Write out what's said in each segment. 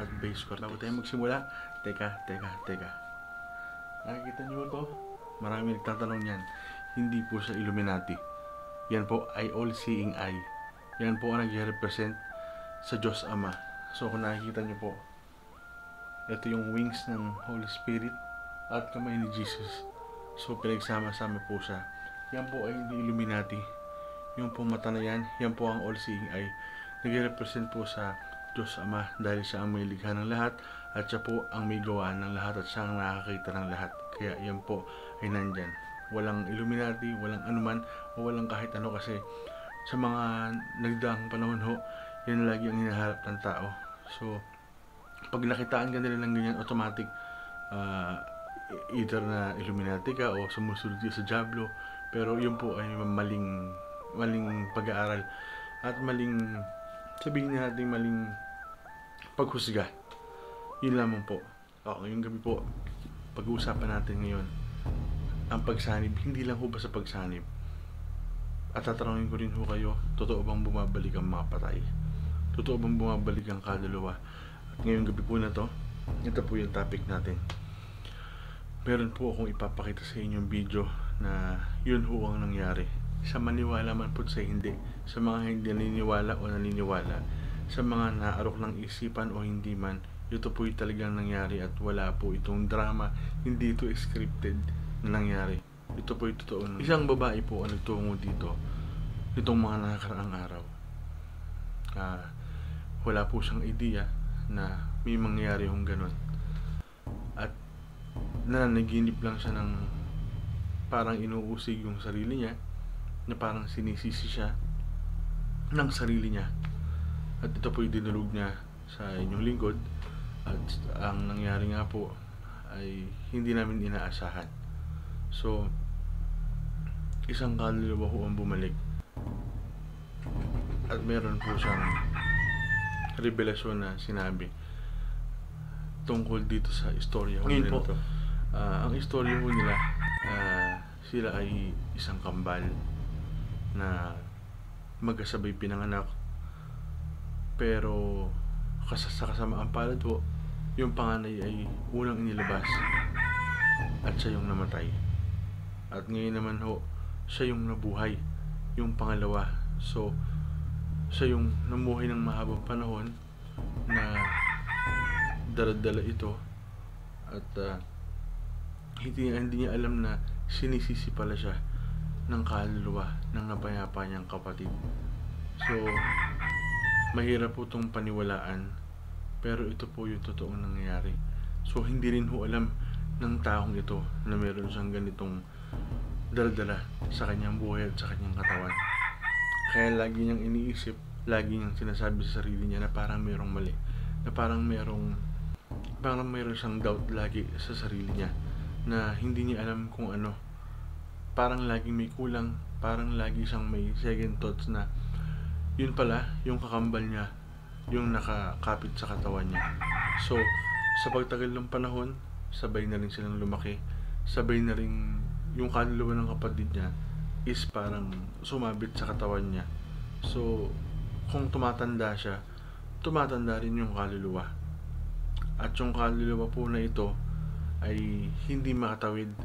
at Base Cortez. Bago tayo magsimula, teka. Nakikita nyo to? Marami nagtatanong yan. Hindi po siya Illuminati. Yan po ay all-seeing eye. Yan po ang nag-represent sa Diyos Ama. So kung nakikita nyo po, ito yung wings ng Holy Spirit at kamay ni Jesus. So pinagsama-sama po siya. Yan po ay hindi Illuminati. Yung po mata na yan po ang all-seeing eye. Nag-represent po sa Diyos Ama dahil siya ang may likha ng lahat at siya po ang may gawa ng lahat at siya ang nakakita ng lahat. Kaya yan po ay nandyan. Walang Illuminati, walang anuman, o walang kahit ano kasi sa mga nagdaang panahon ho, yan lagi ang hinaharap ng tao. So, pag nakitaan ka nila ng ganyan, automatic either na Illuminati ka o sumusunod ka sa Diablo. Pero yun po ay maling pag-aaral at maling, sabihin natin maling paghusga. Yun lamang po. Ngayong gabi po, pag-uusapan natin ngayon ang pagsanib. Hindi lang ho ba sa pagsanib? At tatanungin ko rin ho kayo, totoo bang bumabalik ang mga patay? Totoo bang bumabalik ang kaluluwa? At ngayong gabi po na to, ito po yung topic natin. Meron po akong ipapakita sa inyong video na yun ho ang nangyari. Sa maniwala man po sa hindi, sa mga hindi naniniwala o naniniwala, sa mga naarok ng isipan o hindi man, ito po yung talagang nangyari at wala po itong drama, hindi ito scripted na nangyari. Ito po yung totoo. Isang babae po ang nagtungo dito nitong mga nakakaraang araw. Wala po siyang idea na may mangyari yung ganun. At nanaginip lang siya ng parang inuusig yung sarili niya, na parang sinisisi siya ng sarili niya. At ito po yung dinulog niya sa inyong lingkod. At ang nangyari nga po ay hindi namin inaasahan. So, isang kaluluwa ho ang bumalik. At meron po siyang revelasyon na sinabi tungkol dito sa istorya ho nila to. Ang istorya ho nila, sila ay isang kambal na magkasabay pinanganak, pero sa kasamaang palad ho, yung panganay ay unang inilabas at siya yung namatay. At ngayon naman ho, siya yung nabuhay, yung pangalawa. So, siya yung namuhay ng mahabang panahon na daladala ito at hindi niya alam na sinisisi pala siya ng kaluluwa ng napayapa niyang kapatid. So, mahirap po itong paniwalaan, pero ito po yung totoong nangyayari. So, hindi rin ho alam ng taong ito na meron siyang ganitong daladala sa kanyang buhay at sa kanyang katawan. Kaya lagi niyang iniisip, lagi niyang sinasabi sa sarili niya na parang mayroong mali, na parang mayroong siyang doubt lagi sa sarili niya, na hindi niya alam kung ano. Parang laging may kulang, parang lagi siyang may second thoughts na yun pala, yung kakambal niya, yung nakakapit sa katawan niya. So, sa pagtagal ng panahon, sabay na rin silang lumaki, sabay na rin yung kaluluwa ng kapatid niya is parang sumabit sa katawan niya. So, kung tumatanda siya, tumatanda rin yung kaluluwa. At yung kaluluwa po na ito ay hindi makatawid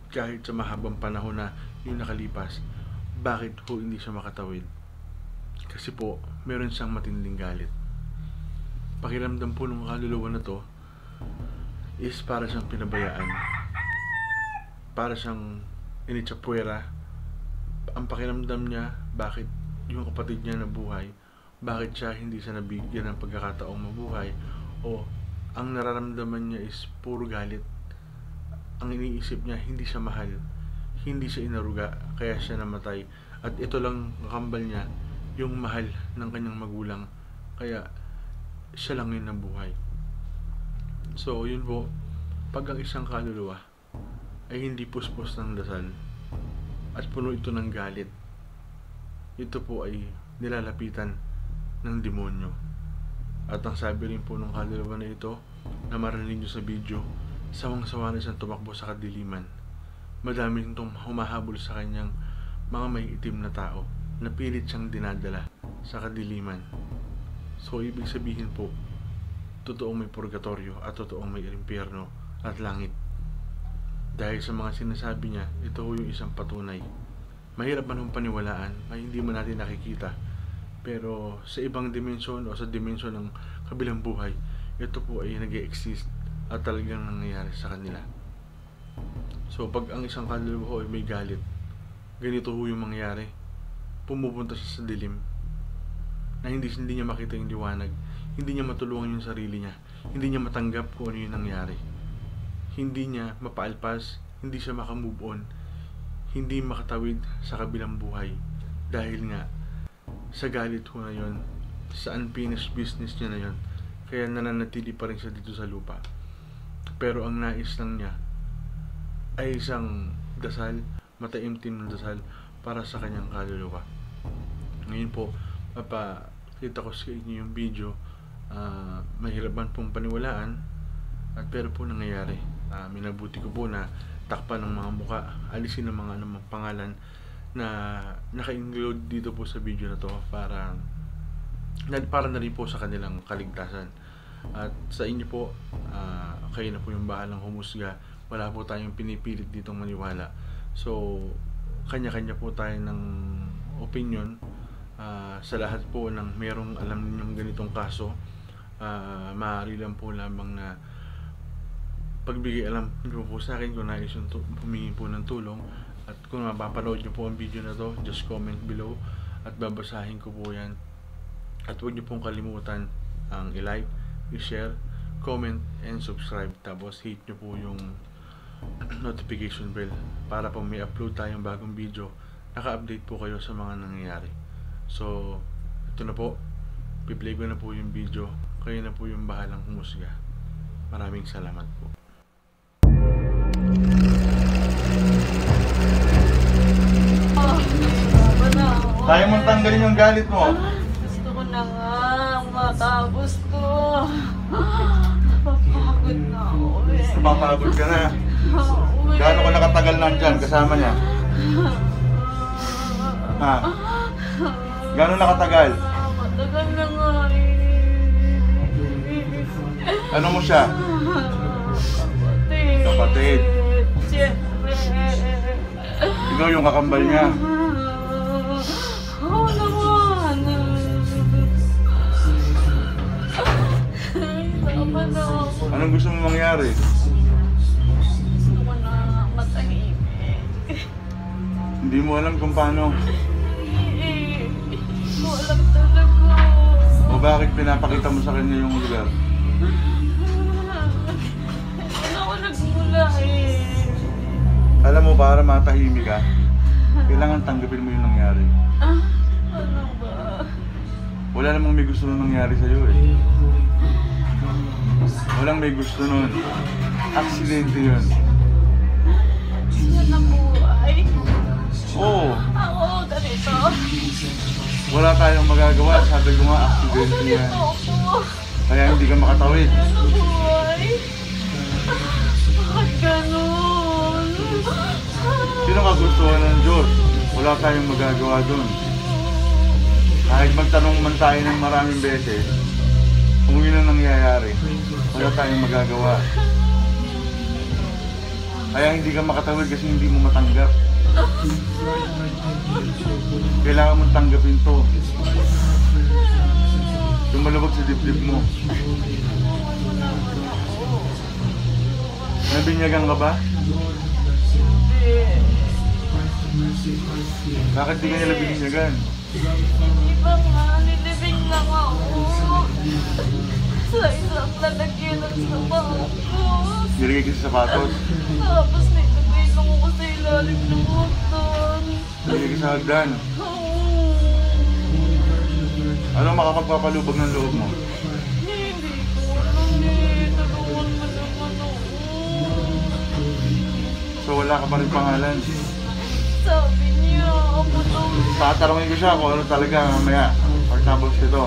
kahit sa mahabang panahon na yung nakalipas. Bakit ho hindi siya makatawid? Kasi po, meron siyang matinding galit. Pakiramdam po ng kaluluwa na to is para siyang pinabayaan, para siyang initsapwera. Ang pakiramdam niya, bakit yung kapatid niya nabuhay, bakit siya hindi siya nabigyan ng pagkakataong mabuhay, o ang nararamdaman niya is puro galit. Ang iniisip niya, hindi siya mahal, hindi siya inaruga, kaya siya namatay. At ito lang kakambal niya, yung mahal ng kanyang magulang, kaya siya lang yung nabuhay. So, yun po, pag ang isang kaluluwa ay hindi puspos ng dasal at puno ito ng galit, ito po ay nilalapitan ng demonyo. At ang sabi rin po ng kaluluwa na ito, na marinig nyo sa video, sawang-sawa na siyang tumakbo sa kadiliman. Madami itong humahabol sa kanyang mga may itim na tao na pilit siyang dinadala sa kadiliman. So, ibig sabihin po, totoong may purgatorio at totoong may impyerno at langit. Dahil sa mga sinasabi niya, ito yung isang patunay. Mahirap man paniwalaan, hindi man natin nakikita. Pero sa ibang dimensyon o sa dimensyon ng kabilang buhay, ito po ay nag-e-exist at talagang nangyayari sa kanila. So pag ang isang kaluluwa ay may galit, ganito ho yung mangyayari. Pumupunta siya sa dilim na hindi niya makita yung liwanag, hindi niya matulungan yung sarili niya, hindi niya matanggap kung ano yung nangyari, hindi niya mapaalpas, hindi siya makamove on, hindi makatawid sa kabilang buhay dahil nga sa galit ho na yun, sa unfinished business niya na yun, kaya nananatili pa rin siya dito sa lupa. Pero ang nais lang niya ay isang dasal, mataimtim na dasal para sa kanyang kaluluwa. Ngayon po, papakita ko sa inyo yung video. Mahirap man pong paniwalaan, pero po nangyayari. Minabuti ko po na takpan ng mga muka, alisin ng mga anumang pangalan na naka-include dito po sa video na to para na rin po sa kanilang kaligtasan. At sa inyo po, kayo na po yung bahalang humusga. Wala po tayong pinipilit ditong maniwala. So kanya-kanya po tayo ng opinion. Sa lahat po ng merong alam ninyong ganitong kaso, maaari lang po lamang na pagbigay alam nyo po sa akin kung nais yung humingi po ng tulong. At kung mapapanood nyo po ang video na to, just comment below at babasahin ko po yan. At huwag nyo pong kalimutan ang i-like, i-share, comment, and subscribe. Tapos hit nyo po yung notification bell para pag may upload tayong bagong video, naka-update po kayo sa mga nangyayari. So ito na po, piplay ko na po yung video, kayo na po yung bahalang humusga. Maraming salamat po. Kaya mong tanggalin yung galit mo. Gusto ko na nga matapos ko. Napapagod na ako eh. Napapagod ka na. Gaano ka nakatagal nandyan kasama niya? Ha? Gaano nakatagal? Matagal na nga eh. Ano mo siya? Kapatid. Kapatid. Siyempre. Ikaw yung kakambal niya. Oo naman. Tama na ako. Anong gusto mo mangyari? Gusto ko na matahimik. Hindi mo alam kung paano. Hindi ko alam talaga. O bakit pinapakita mo sa kanya yung lugar? Hindi ako nagmula eh. Alam mo, para matahimik ka, kailangan tanggapin mo yung nangyari. Ano ba? Wala namang may gusto nung nangyari sa'yo eh. Walang may gusto nun. Aksidente yun. Yan ang buhay. Oo. Ako, ganito. Wala tayong magagawa. Sabi ko nga, aksidente yan. Ganito ako. Kaya hindi ka makatawid. Yan ang buhay. Bakit ganun? Sino kagustuhan ng Diyos? Wala tayong magagawa dun. Kahit magtanong man tayo ng maraming beses, kung yun ang nangyayari, wala tayong magagawa. Kaya hindi ka makatawid kasi hindi mo matanggap. Kailangan mong tanggapin to. Yung malubog sa dibdib mo. Nabinyagan ka ba? Bakit di ka nila binyagan? Hindi ba nga, nilibing lang ako. Sa isang lalagyan ng sapatos. Nilagay ka sa sapatos. Tapos nilagay lang ako sa ilalim ng hagdan. Nilagay ka sa hagdan. Ano makapagpapalubag ng loob mo? Hindi ko alam eh. Tulungan mo naman ako. So wala ka pa rin pangalan. Sabi niya, ako daw. Tatanungin ko siya kung ano talaga mamaya. Pagtapos nito.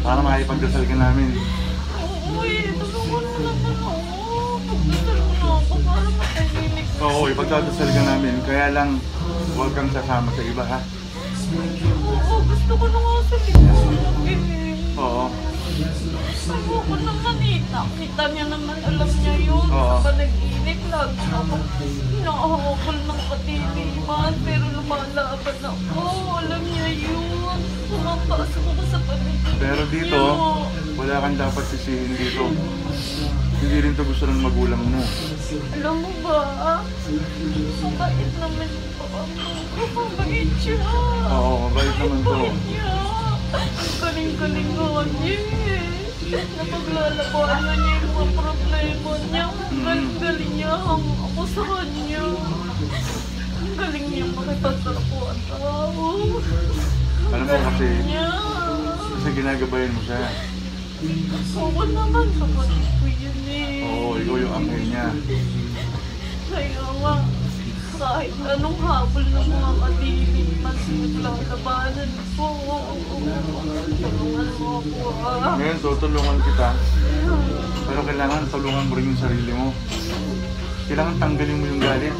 Para makipagdasal ka namin. Oo eh, tulungan mo naman ako. Pagdasal mo na ako para matahimik na. Oo, ipagdadasal ka namin. Kaya lang, huwag kang sasama sa iba ha. Oo, gusto ko na nga sa liwanag eh. Oo. Ayoko naman eh. Nakita niya naman, alam niya yun. Oo. Sa panaginip, lagi ako nakahawakol ng katiliman. Pero lumalaban ako. Alam niya yun. Pumapasok ako sa panaginip. Pero dito, wala kang dapat sisihin dito. Hindi rin to gusto ng magulang mo. Alam mo ba? Mabait naman po ako. Mabait siya. Oo, mabait naman to. Mabait niya. Ang galing-galing nga niya eh. Napaglalabanan niya yung mga problema niya. Ang galing-galing niya. Ako sa kanya. Ang galing niya makipagtrapuan tao. Alam mo kasi, Niya. kasi ginagabayan mo siya. Oo naman, kapatid ko yun eh. Oo, ikaw yung anghel niya. Kaya nga, kahit anong habol ng mga kadiliman, naglalabanan ko. Tulungan mo ako ah. Ngayon, tutulungan kita. Pero kailangan tulungan mo rin yung sarili mo. Kailangan tanggalin mo yung galit.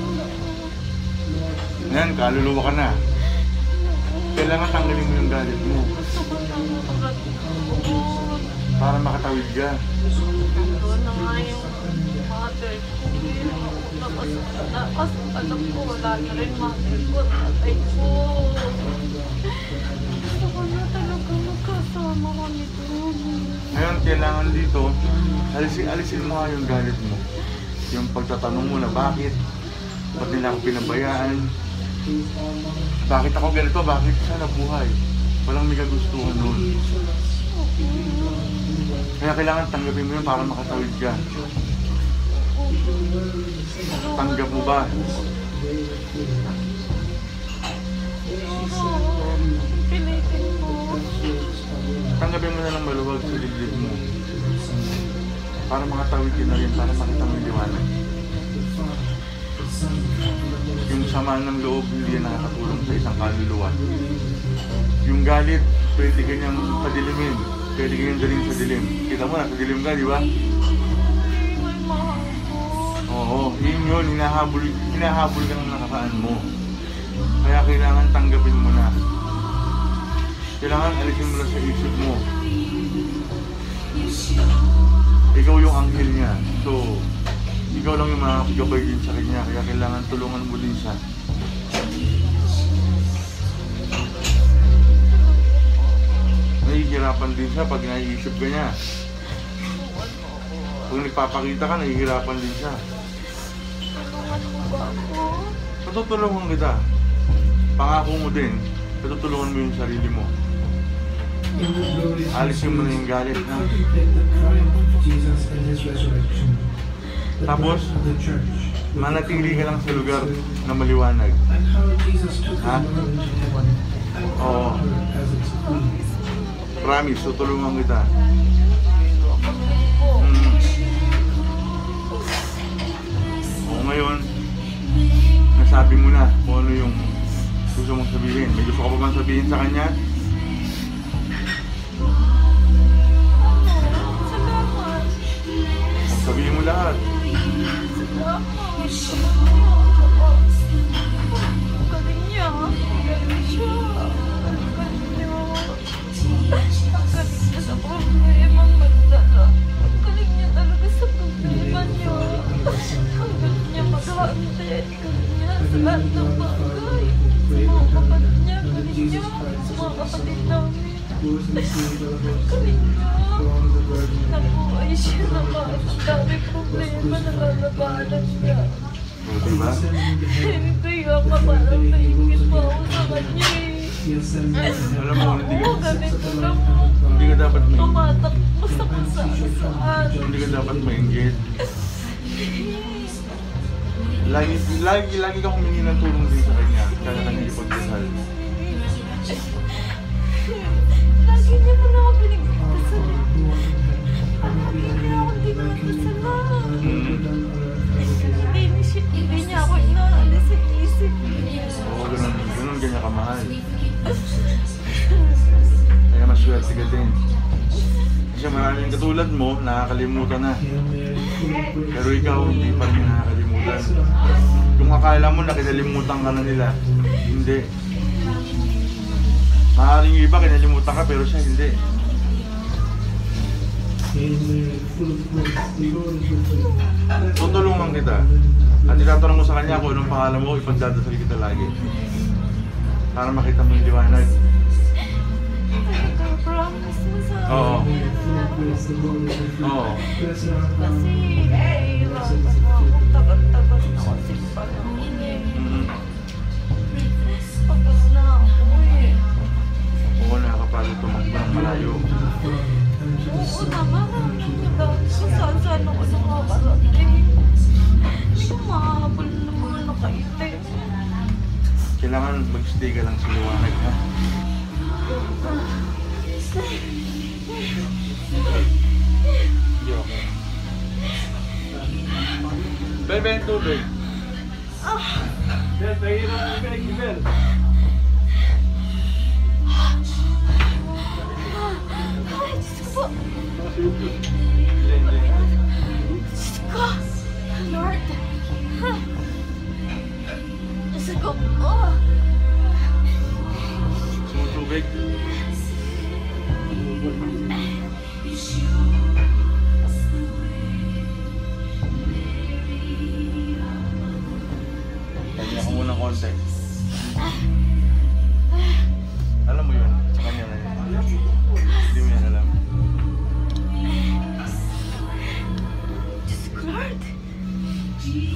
Ngayon, kaluluwa ka na. Kailangan tanggalin mo yung galit mo. Para makatawid ka. Doon na nga yung mother ko. Kasi alam ko, wala na rin mother ko, tatay ko. Gusto ko na talaga magkasama kami doon. Ngayon, kailangan dito, alisin mo nga yung galit mo. Yung pagtatanong mo na bakit? Ba't nila ako pinabayaan? Bakit ako ganito? Bakit siya nabuhay? Walang may kagustuhan nun. Kaya kailangan tanggapin mo yun para makatawid ka. Tanggap mo ba? Pilitin mo. Tanggapin mo na lang maluwag sa dibdib mo. Para makatawid ka na rin, para makita mo yung liwanag. Yung sama ng loob, hindi yan nakakatulong sa isang kaluluwa. Yung galit, pwede kanyang padilimin. Pwede kanyang daling sa dilim. Kita mo, nasa dilim ka, di ba? May mahal. Oo, yun, hinahabol ka ng nakakaan mo. Kaya kailangan tanggapin mo na. Kailangan alisin mo na sa isip mo. Ikaw yung anghel niya. So, ikaw lang yung makakagabay din sa kanya. Kaya kailangan tulungan mo din siya. Nahihirapan din siya pag naiisip ka niya. Kung nagpapakita ka, nahihirapan din siya. Tulungan mo ba ako? Patutulungan kita. Pangako mo din. Patutulungan mo yung sarili mo. Alisin mo na yung galit, ha? Tapos, manatili ka lang sa lugar na maliwanag. Ha? Oo. Promise, tutulungan kita. Oo, ngayon, nasabi mo na kung ano yung gusto mong sabihin. May gusto ka pa bang sabihin sa kanya? Salamat. Sabihin mo lahat. Galing niya. Galing siya. Galing niya. Galing niya sa problema magdala. Galing niya talaga sa problema niya. Ang galing niya maghahantay. Galing niya sa lahat ng bagay. Sa mga kapatid niya. Galing niya. Sa mga kapatid namin. Galing niya. Nabuhay siya naman. Ang dami problema na lalabanan niya. O, diba? Kaya ka parang naingit pa ako sa kanya eh. Alam mo, Oo, ganito lang. hindi ka dapat may... Tumatakbo sa kung saan. Hindi ka dapat mainggit. Lagi ka humingi ng tulong din sa kanya. Kaya kanya ipagdasal. Lagi niya mo na ako pinagdasal. Lagi niya ako dinadasal. Hindi niya ako inaalis sa isip niya. Oo, ganun ganyan kamahal. Kaya maswerte ka din. Kasi maraming katulad mo, nakakalimutan na. Pero ikaw, hindi pa rin nakakalimutan. Kung akala mo na kinalimutan ka na nila, hindi. Maaaring iba kinalimutan ka pero siya hindi. Tutulungan kita. At itatanong mo sa kanya kung anong pangalan mo, ipagdadasal kita lagi. Para makita mo yung liwanag. Promise mo sa akin. Oo. Oo. Kasi nahihirapan ako. Tagal-tagal na kasi panahon eh. Pagod na ako eh. Oo, nakakapagod tumakbo ng malayo. Oo naman. Kung saan-saan ako nakakarating. Hindi ko mahabol na mga nakaitim. Kailangan mag-stay ka lang sa liwanag, ha? Hindi okay. Bebe, tubig. Bel, pahirap ang tubig, Bel. Ay, Diyos ko po. Hindi. Diyos ko. Lord. Diyos ko po. Sumutubig. Kanya ko muna konti. Alam mo yun, sa kanya na yun. Hindi mo yan alam. Diyos ko, Lord.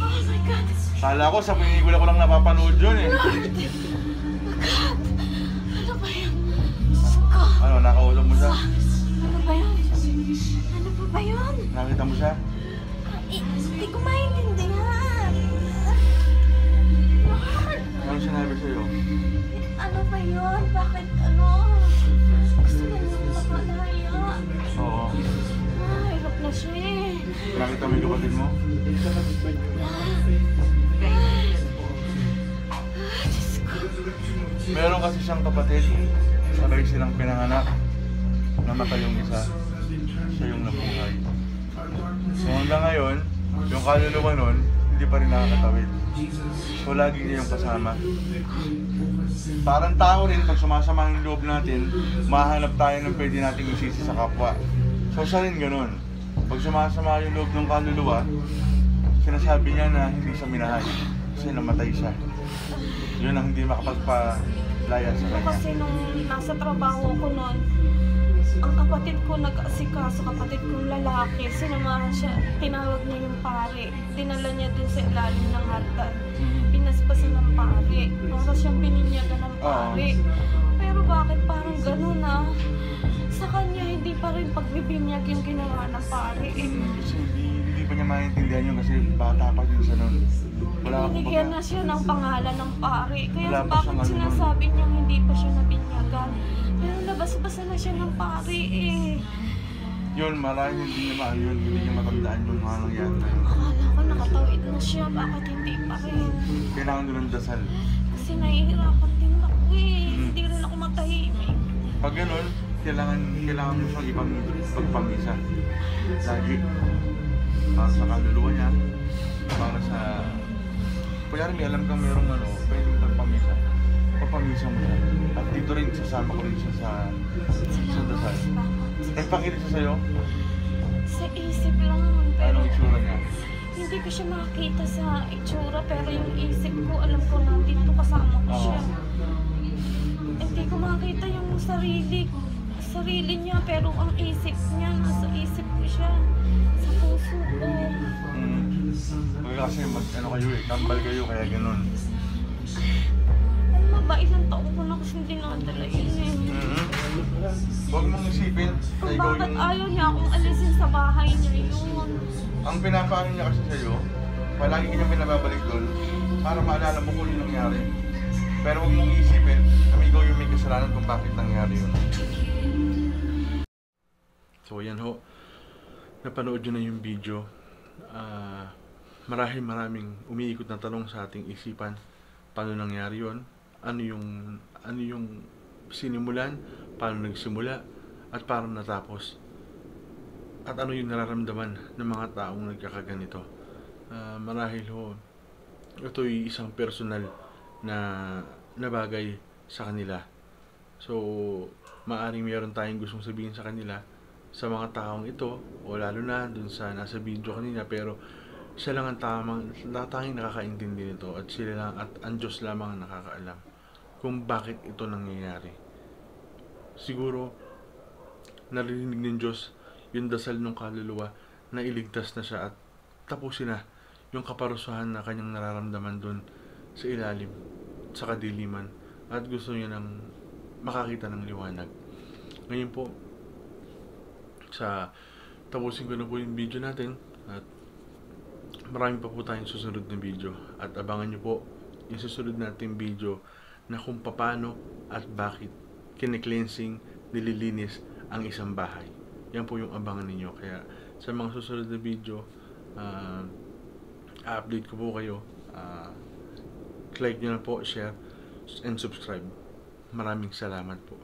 Oh my God. Kala ko sa pelikula ko lang napapanood yun eh. Lord. Oh God. Ano ba yun? Diyos ko. Ano, nakausap mo siya? Ano ba yun? Ano pa ba yun? Nakita mo siya? Hindi ko maintindihan. Lord. Ano sinabi sa'yo? Ano ba yun? Bakit ano? Gusto mo nang makalaya? Oo. Hirap na siya eh. Nakita mo yung kapatid mo? Diyos ko. Meron kasi siyang kapatid. Sabay silang pinanganak. Namatay yung isa. Siya yung nabuhay. So hanggang ngayon, yung kaluluwa nun, hindi pa rin nakakatawid. So lagi niya yung kasama. Parang tao rin, pag sumasama yung loob natin, mahanap tayo ng pwede nating isisi sa kapwa. So siya rin ganun. Pag sumasama yung loob ng kaluluwa, sinasabi niya na hindi siya minahay. Kasi namatay siya. Yun ang hindi makapagpalaya sa kanya. Kasi nung nasa trabaho ko noon, ang kapatid ko nag-asikaso, kapatid kong lalaki, sinamahan siya, tinawag niya yung pare. Dinala niya dun sa ilalim ng hagdan. Pinaspasan ng pare. Para siyang bininyagan ng pare. Pero bakit parang ganun ah? Sa kanya, hindi pa rin pagbibinyag yung ginawa ng pare eh. Kasi hindi pa niya maintindihan yun kasi bata pa din siya nun. Wala akong Binigyan na siya ng pangalan ng pare. Kaya Wala pa bakit siyang ano sinasabi niya hindi pa siya nabinyagan? Pero labas-basa na siya ng pare eh. Yun, marahil hindi niya maano yun, hindi niya matandaan yung mga nangyari na yun. Akala ko nakatawid na siya, bakit hindi pa rin? Kailangan doon ng dasal. Kasi nahihirapan din ako eh. Hindi rin ako matahimik. Pag ganun, kailangan mo siyang pagpamisa. Lagi. Para sa kaluluwa niya, para sa... Kunyari may alam kang mayroong pwedeng pagpamisa. Pagpamisa mo siya. At dito rin, sasama ko rin siya sa dasal. Pakita siya sa'yo, Sa isip lang, pero anong itsura niya? hindi ko siya makita sa itsura. Pero yung isip ko, alam ko nandito kasama ko siya. Hindi ko makita yung sarili niya, pero ang isip niya, nasa isip ko siya. Sa puso ko. Kasi kayo tambal kayo, kaya ganun. Ang mabait ng taon ko na kasi dinadala yun eh. Huwag mong isipin na Kung ikaw bakit yung... ayaw niya akong alisin sa bahay niya yun. Ang pinapaano niya kasi sa'yo, palagi kanyang pinababalik doon para maalala mo kung yung nangyari. Pero huwag mong isipin na ikaw yung may kasalanan kung bakit nangyari yun. So yan ho, napanood nyo na yung video. Maraming umiikot na tanong sa ating isipan. Paano nangyari yun? Ano yung sinimulan? Paano nagsimula? At paano natapos? At ano yung nararamdaman ng mga taong nagkakaganito? Marahil ho, ito'y isang personal na bagay sa kanila. So, maaring meron tayong gustong sabihin sa kanila sa mga taong ito, o lalo na dun sa nasa video kanina, pero siya lang ang tanging nakakaintindi nito, at sila lang, at ang Diyos lamang ang nakakaalam kung bakit ito nangyayari. Siguro narinig ng Diyos yung dasal ng kaluluwa na iligtas na siya at tapusin na yung kaparusahan na kanyang nararamdaman dun sa ilalim, sa kadiliman, at gusto niya nang makakita ng liwanag. Ngayon po, tapusin ko na po yung video natin, at marami pa po tayong susunod na video, at abangan nyo po yung susunod nating video na kung paano at bakit kine-cleansing, nililinis ang isang bahay. Yan po yung abangan ninyo. Kaya sa mga susunod na video, update ko po kayo. Like nyo na po, share, and subscribe. Maraming salamat po.